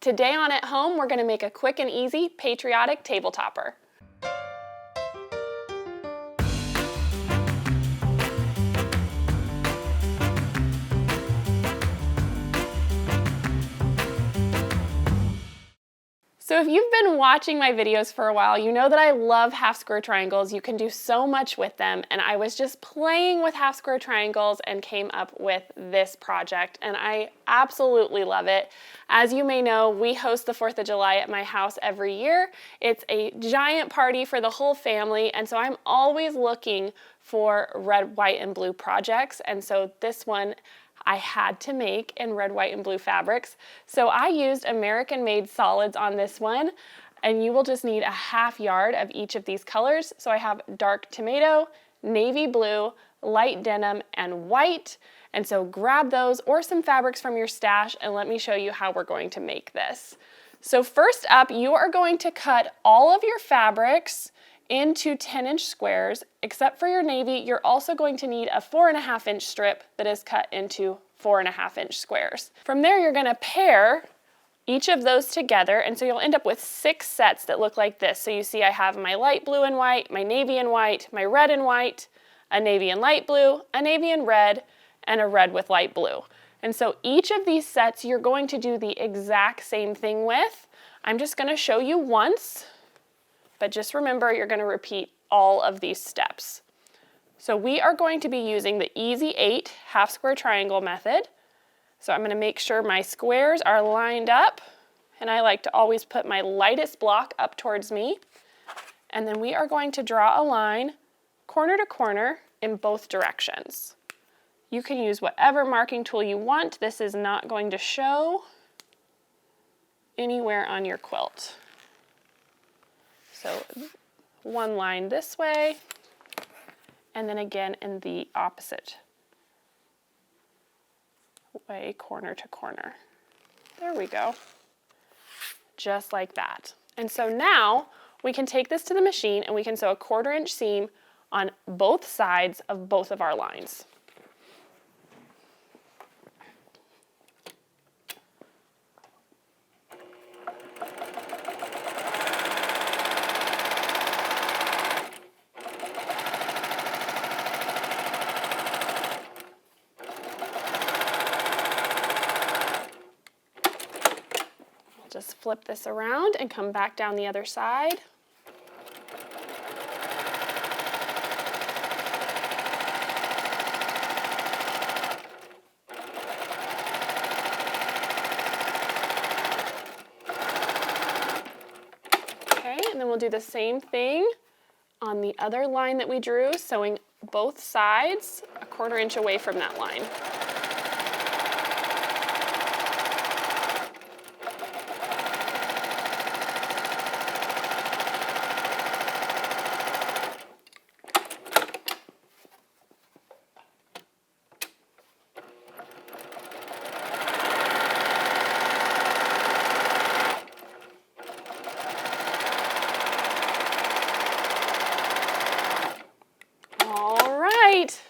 Today on At Home, we're going to make a quick and easy patriotic table topper. So if you've been watching my videos for a while, you know that I love half square triangles. You can do so much with them, and I was just playing with half square triangles and came up with this project, and I absolutely love it. As you may know, we host the 4th of July at my house every year. It's a giant party for the whole family, and so I'm always looking for red, white, and blue projects, and so this one I had to make in red, white, and blue fabrics. So I used American-made solids on this one, and you will just need a ½ yard of each of these colors. So I have dark tomato, navy blue, light denim, and white. And so grab those or some fabrics from your stash and let me show you how we're going to make this. So first up, you are going to cut all of your fabrics into 10-inch squares. Except for your navy, you're also going to need a 4.5-inch strip that is cut into 4.5-inch squares. From there, you're going to pair each of those together, and so you'll end up with 6 sets that look like this. So you see I have my light blue and white, my navy and white, my red and white, a navy and light blue, a navy and red, and a red with light blue. And so each of these sets you're going to do the exact same thing with. I'm just going to show you once, but just remember you're going to repeat all of these steps. So we are going to be using the Easy 8 half square triangle method. So I'm going to make sure my squares are lined up, and I like to always put my lightest block up towards me. And then we are going to draw a line corner to corner in both directions. You can use whatever marking tool you want. This is not going to show anywhere on your quilt. So one line this way, and then again in the opposite way, corner to corner. There we go. Just like that. And so now we can take this to the machine and we can sew a 1/4-inch seam on both sides of both of our lines. Just flip this around and come back down the other side. Okay, and then we'll do the same thing on the other line that we drew, sewing both sides a 1/4 inch away from that line.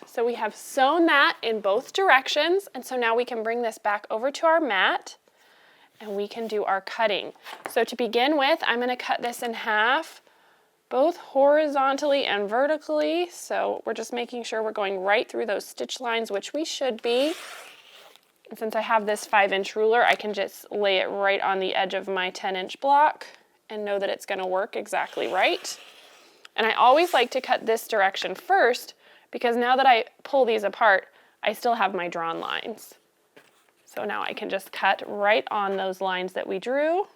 So we have sewn that in both directions, and so now we can bring this back over to our mat and we can do our cutting. So to begin with, I'm going to cut this in half, both horizontally and vertically. So we're just making sure we're going right through those stitch lines, which we should be. And since I have this 5-inch ruler, I can just lay it right on the edge of my 10-inch block and know that it's going to work exactly right. And I always like to cut this direction first, because now that I pull these apart, I still have my drawn lines. So now I can just cut right on those lines that we drew.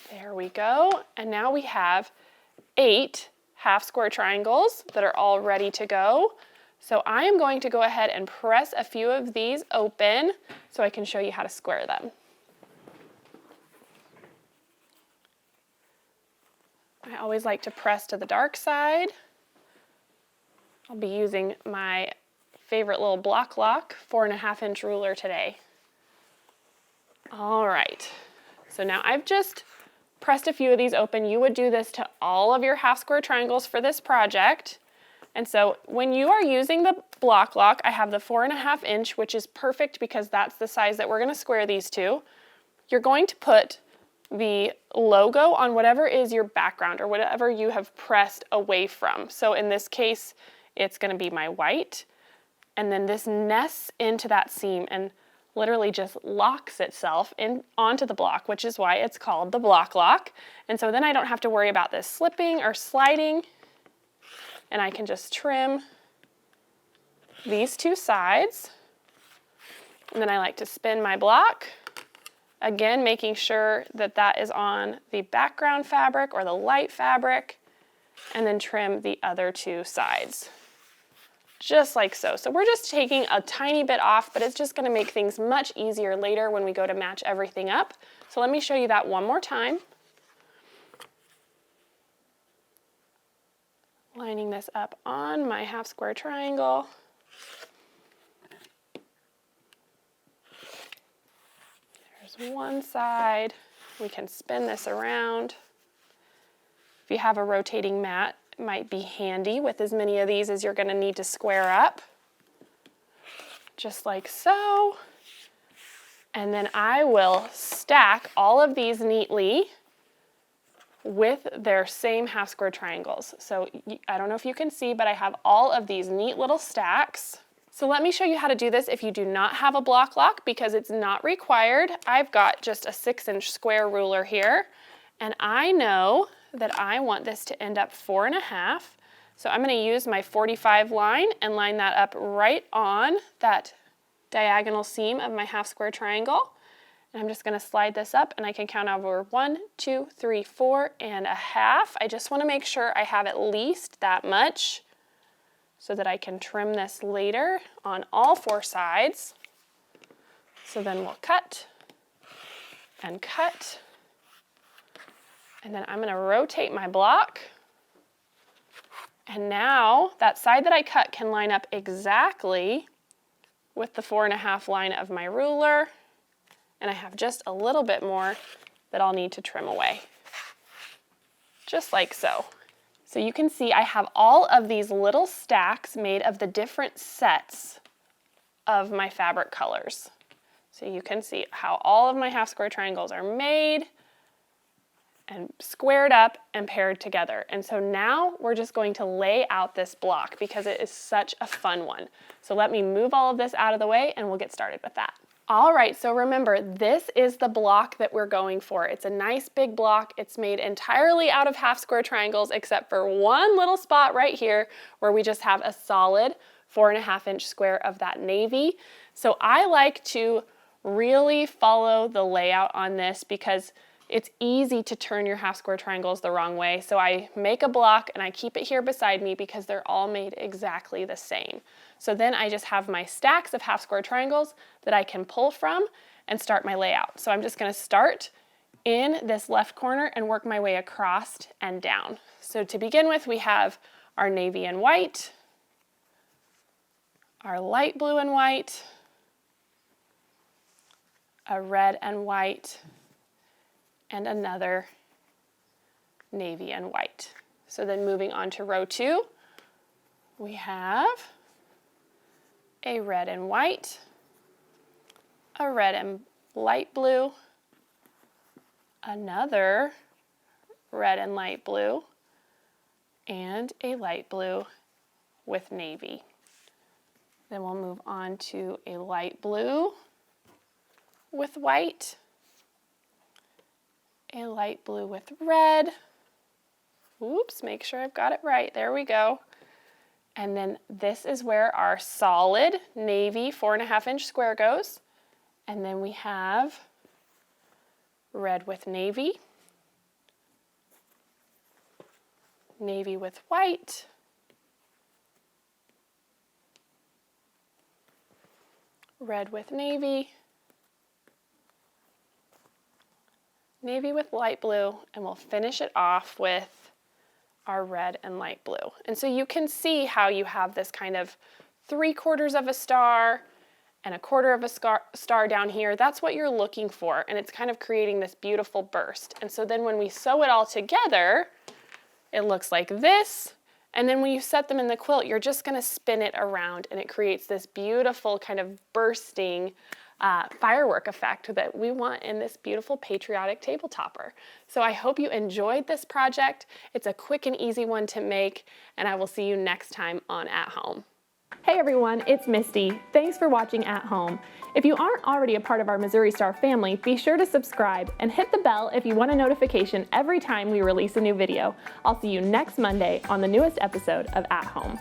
There we go, and now we have 8 half square triangles that are all ready to go. So I am going to go ahead and press a few of these open so I can show you how to square them. I always like to press to the dark side. I'll be using my favorite little block lock 4.5 inch ruler today. All right, so now I've just pressed a few of these open. You would do this to all of your half square triangles for this project. And so when you are using the block lock, I have the 4.5 inch, which is perfect because that's the size that we're going to square these to. You're going to put the logo on whatever is your background or whatever you have pressed away from. So in this case, it's going to be my white. And then this nests into that seam and literally just locks itself in onto the block, which is why it's called the block lock. And so then I don't have to worry about this slipping or sliding. And I can just trim these two sides. And then I like to spin my block, again making sure that that is on the background fabric or the light fabric, and then trim the other two sides, just like so. So we're just taking a tiny bit off, but it's just going to make things much easier later when we go to match everything up. So let me show you that one more time. Lining this up on my half square triangle. There's one side. We can spin this around. If you have a rotating mat, it might be handy with as many of these as you're going to need to square up. Just like so. And then I will stack all of these neatly with their same half square triangles. So I don't know if you can see, but I have all of these neat little stacks. So let me show you how to do this if you do not have a block lock, because it's not required. I've got just a 6-inch square ruler here, and I know that I want this to end up 4.5. So I'm going to use my 45 line and line that up right on that diagonal seam of my half square triangle. And I'm just going to slide this up, and I can count over 1, 2, 3, 4.5. I just want to make sure I have at least that much so that I can trim this later on all 4 sides. So then we'll cut and cut. And then I'm going to rotate my block. And now that side that I cut can line up exactly with the 4.5 line of my ruler. And I have just a little bit more that I'll need to trim away. Just like so. So you can see I have all of these little stacks made of the different sets of my fabric colors. So you can see how all of my half square triangles are made and squared up and paired together. And so now we're just going to lay out this block because it is such a fun one. So let me move all of this out of the way and we'll get started with that. All right, so remember, this is the block that we're going for. It's a nice big block. It's made entirely out of half square triangles except for one little spot right here where we just have a solid 4.5 inch square of that navy. So I like to really follow the layout on this because it's easy to turn your half square triangles the wrong way. So I make a block and I keep it here beside me because they're all made exactly the same. So then I just have my stacks of half square triangles that I can pull from and start my layout. So I'm just going to start in this left corner and work my way across and down. So to begin with, we have our navy and white, our light blue and white, a red and white, and another navy and white. So then moving on to row 2, we have a red and white, a red and light blue, another red and light blue, and a light blue with navy. Then we'll move on to a light blue with white, a light blue with red. Oops, make sure I've got it right. There we go. And then this is where our solid navy 4.5 inch square goes. And then we have red with navy, navy with white, red with navy, navy with light blue, and we'll finish it off with our red and light blue. And so you can see how you have this kind of 3/4 of a star and 1/4 of a star down here. That's what you're looking for, and it's kind of creating this beautiful burst. And so then when we sew it all together, it looks like this. And then when you set them in the quilt, you're just gonna spin it around, and it creates this beautiful kind of bursting firework effect that we want in this beautiful patriotic table topper. So I hope you enjoyed this project. It's a quick and easy one to make, and I will see you next time on At Home. Hey everyone, it's Misty. Thanks for watching At Home. If you aren't already a part of our Missouri Star family, be sure to subscribe and hit the bell if you want a notification every time we release a new video. I'll see you next Monday on the newest episode of At Home.